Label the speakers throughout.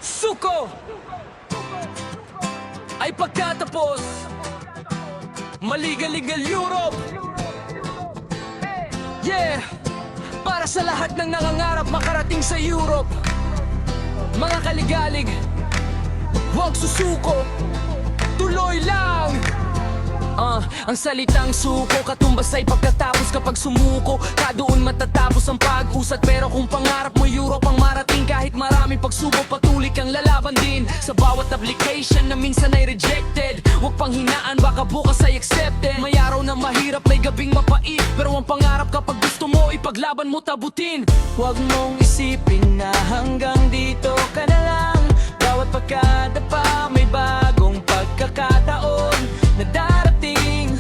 Speaker 1: suko ay pagkatapos maligal-ligal Europe. Yeah! Para sa lahat ng nangangarap makarating sa Europe, mga kaligalig, huwag susuko, tuloy lang. Ang salitang suko katumbas ay pagkatapos. Kapag sumuko ka doon matatapos ang pag-usad. Pero kung pangarap mo Europe ang marating, kahit maraming pagsubok patuloy kang lalaban din. Sa bawat application na minsan ay rejected, huwag pang hinaan, baka bukas ay accepted. May araw na mahirap, may gabing mapait, pero ang pangarap kapag gusto mo ipaglaban mo tabutin. Huwag mong isipin na hanggang dito ka na lang. Bawat pagkadapa may bagong pagkakataon na darating.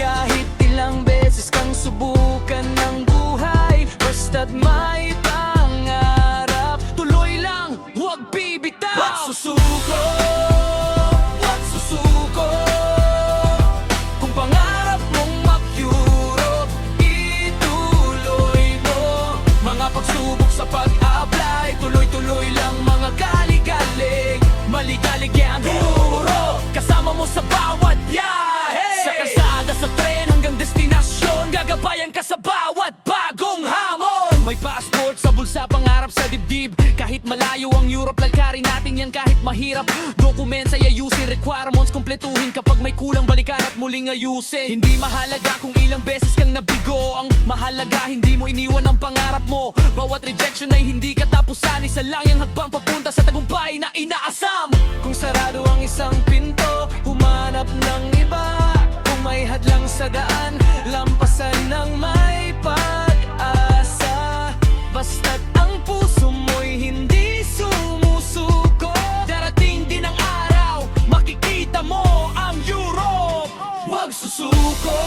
Speaker 1: Kahit ilang beses kang subukan ng buhay, basta't may pangarap, tuloy lang, huwag bibitaw. Huwag susuko, huwag susuko. Kung pangarap mong mag-Europe, ituloy mo. Mga pagsubok sa pag-apply, tuloy-tuloy lang mga kaligalig. Maligalig ang Europe, kasama mo sa bawat biyahe. Sa kalsada, sa tren hanggang destinasyon, gagabayan ka sa bawat bagong hamon. May passport sa bulsa, pangarap sa dibdib. Kahit malayo ang Europe, lalkarin natin yan kahit mahirap. Documents ay ayusin, requirements kumpletuhin. Kapag may kulang, balikan at muling ayusin. Hindi mahalaga kung ilang beses kang nabigo, ang mahalaga hindi mo iniwan ang pangarap mo. Bawat rejection ay hindi katapusan, isa lang yung hagbang papunta sa tagumpay na inaasam. Kung sarado ang isang pinto, humanap ng iba. Kung may hadlang sa daan, lampasan ng may pag-asa. Basta't ang puso mo'y hindi sumusuko, darating din ang araw, makikita mo ang Europe. Huwag susuko,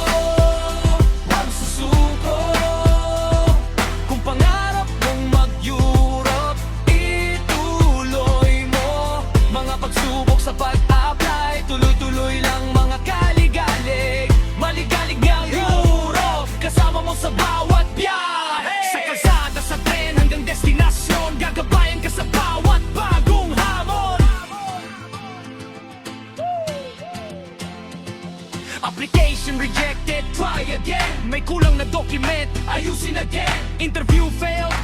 Speaker 1: huwag susuko. Kung pangarap mong mag-Europe, ituloy mo. Mga pagsubok sa pag-apply, tuloy-tuloy lang mga kaligalig. Maligalig ang Europe, kasama mo sa bawat biyahe. Sa kalsada, sa tren hanggang destinasyon, gagabayan ka sa bawat bagong hamon. Application rejected, try again. May kulang na document, ayusin again. Interview failed,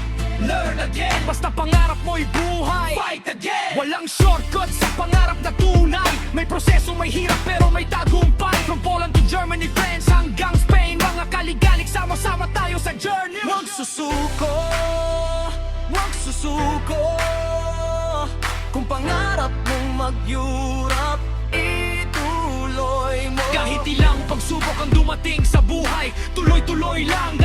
Speaker 1: learn again. Basta pangarap mo'y buhay, fight again. Walang shortcut sa pangarap na tunay. May proseso, may hirap, pero may tagumpay. From Poland to Germany, France hanggang Spain, mga kaligalig, sama-sama tayo sa journey. Huwag susuko, huwag susuko. Kung pangarap mong mag-Europe, ituloy mo. Kahit ilang pagsubok ang dumating sa buhay, tuloy-tuloy lang,